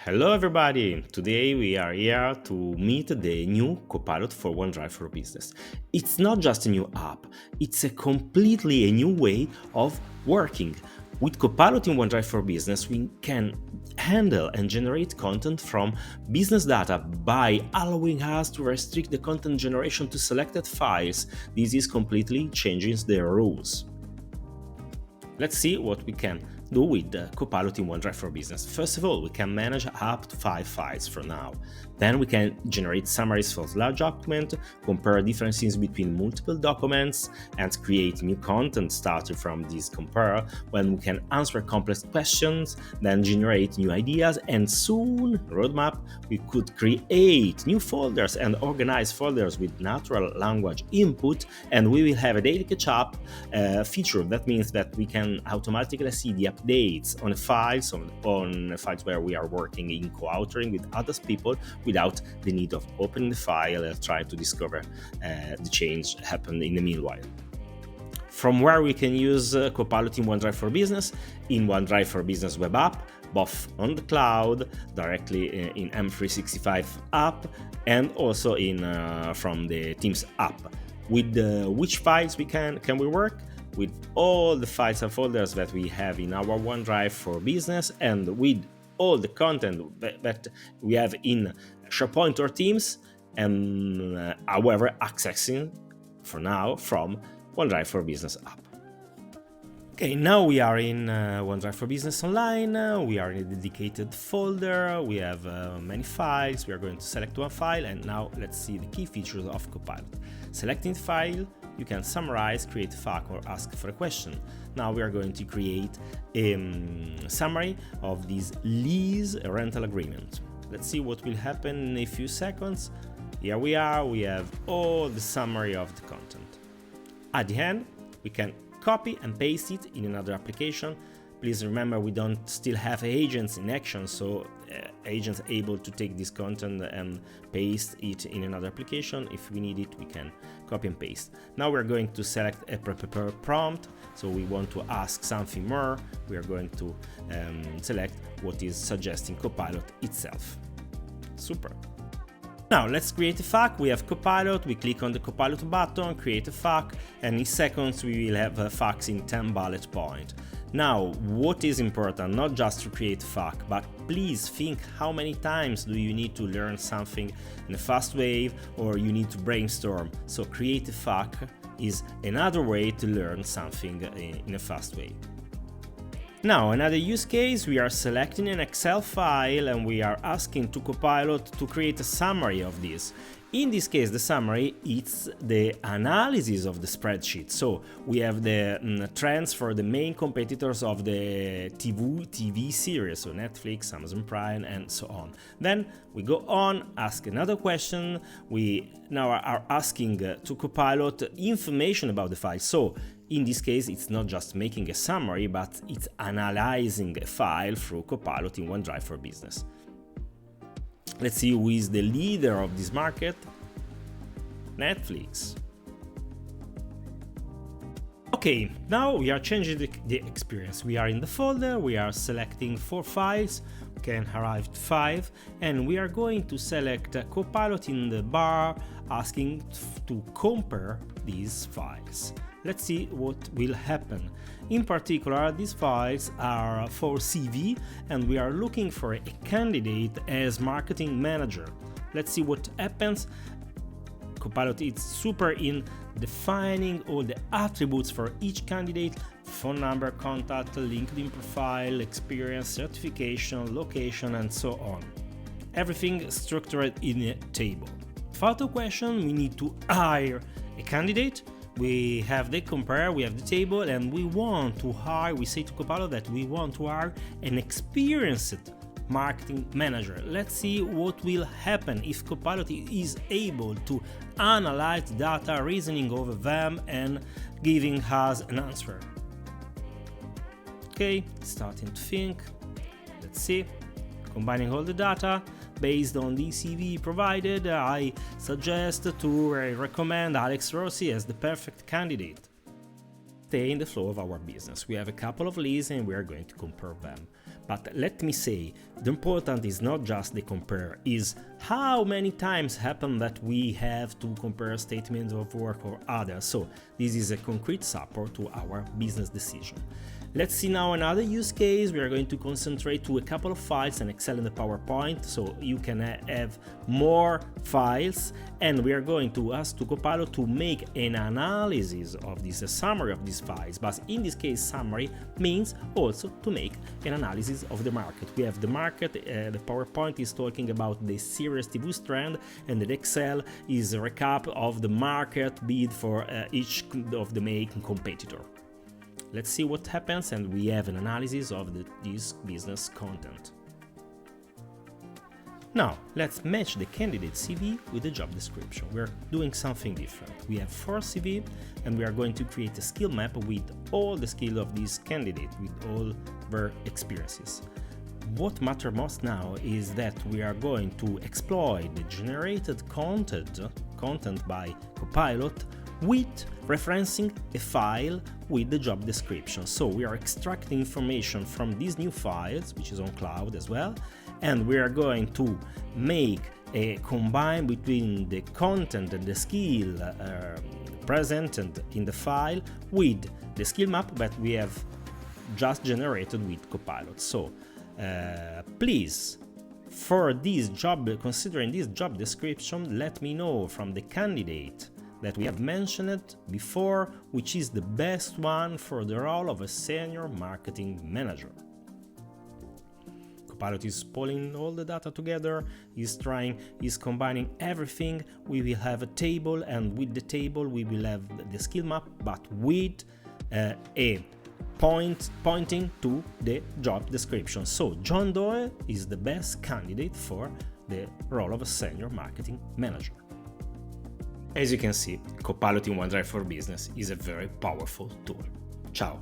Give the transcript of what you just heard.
Hello everybody! Today we are here to meet the new Copilot for OneDrive for Business. It's not just a new app, it's a completely new way of working. With Copilot in OneDrive for Business, we can handle and generate content from business data by allowing us to restrict the content generation to selected files. This is completely changing the rules. Let's see what we can do with Copilot in OneDrive for Business. First of all, we can manage up to 5 files for now. Then we can generate summaries for large document, compare differences between multiple documents, and create new content starting from this compare, when we can answer complex questions, then generate new ideas, and soon, roadmap, we could create new folders and organize folders with natural language input, and we will have a daily catch-up feature. That means that we can automatically see the updates on files, on files where we are working in co-authoring with other people without the need of opening the file and trying to discover the change happened in the meanwhile. From where we can use Copilot in OneDrive for Business, in OneDrive for Business web app, both on the cloud, directly in M365 app, and also in from the Teams app. With which files can we work? With all the files and folders that we have in our OneDrive for Business, and with all the content that we have in SharePoint or Teams, and however accessing for now from OneDrive for Business app. Okay, now we are in OneDrive for Business Online. We are in a dedicated folder. We have many files. We are going to select one file, and now let's see the key features of Copilot. Selecting the file, you can summarize, create a fact, or ask for a question. Now we are going to create a summary of this lease rental agreement. Let's see what will happen in a few seconds. Here we are. We have all the summary of the content. At the end, we can copy and paste it in another application. Please remember, we don't still have agents in action, so agents able to take this content and paste it in another application. If we need it, we can copy and paste. Now we're going to select a prepare prompt, so we want to ask something more. We are going to select what is suggesting Copilot itself. Super. Now let's create a FAQ. We have Copilot, we click on the Copilot button, create a FAQ, and in seconds we will have a FAQs in 10 bullet points. Now, what is important? Not just to create a FAQ, but please think how many times do you need to learn something in a fast way, or you need to brainstorm. So create a FAQ is another way to learn something in a fast way. Now, another use case, we are selecting an Excel file and we are asking to Copilot to create a summary of this. In this case, the summary is the analysis of the spreadsheet. So we have the trends for the main competitors of the TV series, so Netflix, Amazon Prime, and so on. Then we go on, ask another question. We now are asking to Copilot information about the file. So in this case, it's not just making a summary, but it's analyzing a file through Copilot in OneDrive for Business. Let's see who is the leader of this market. Netflix. Okay, now we are changing the experience. We are in the folder, we are selecting 4 files, we can arrive to 5, and we are going to select Copilot in the bar, asking to compare these files. Let's see what will happen. In particular, these files are for CV, and we are looking for a candidate as marketing manager. Let's see what happens. Copilot is super in defining all the attributes for each candidate: phone number, contact, LinkedIn profile, experience, certification, location, and so on. Everything structured in a table. For the question, we need to hire a candidate. We have the compare, we have the table, and we want to hire, we say to Copilot that we want to hire an experienced marketing manager. Let's see what will happen if Copilot is able to analyze data, reasoning over them, and giving us an answer. Okay, starting to think. Let's see. Combining all the data. Based on the CV provided, I suggest to recommend Alex Rossi as the perfect candidate. Stay in the flow of our business. We have a couple of leads and we are going to compare them. But let me say, the important is not just the compare, is how many times happen that we have to compare statements of work or others. So this is a concrete support to our business decision. Let's see now another use case. We are going to concentrate to a couple of files in Excel and the PowerPoint, so you can have more files, and we are going to ask to Copilot to make an analysis of this, a summary of these files. But in this case, summary means also to make an analysis of the market. We have the market, the PowerPoint is talking about the serious TV trend, and the Excel is a recap of the market bid for each of the main competitor. Let's see what happens, and we have an analysis of this business content. Now, let's match the candidate CV with the job description. We're doing something different. We have 4 CV, and we are going to create a skill map with all the skills of this candidate, with all their experiences. What matters most now is that we are going to exploit the generated content by Copilot with referencing a file with the job description. So we are extracting information from these new files, which is on cloud as well, and we are going to make a combine between the content and the skill presented in the file with the skill map that we have just generated with Copilot. So please, for this job, considering this job description, let me know from the candidate that we have mentioned before, which is the best one for the role of a senior marketing manager. Copilot is pulling all the data together, is combining everything. We will have a table, and with the table we will have the skill map, but with a pointing to the job description. So John Doe is the best candidate for the role of a senior marketing manager. As you can see, Copilot in OneDrive for Business is a very powerful tool. Ciao!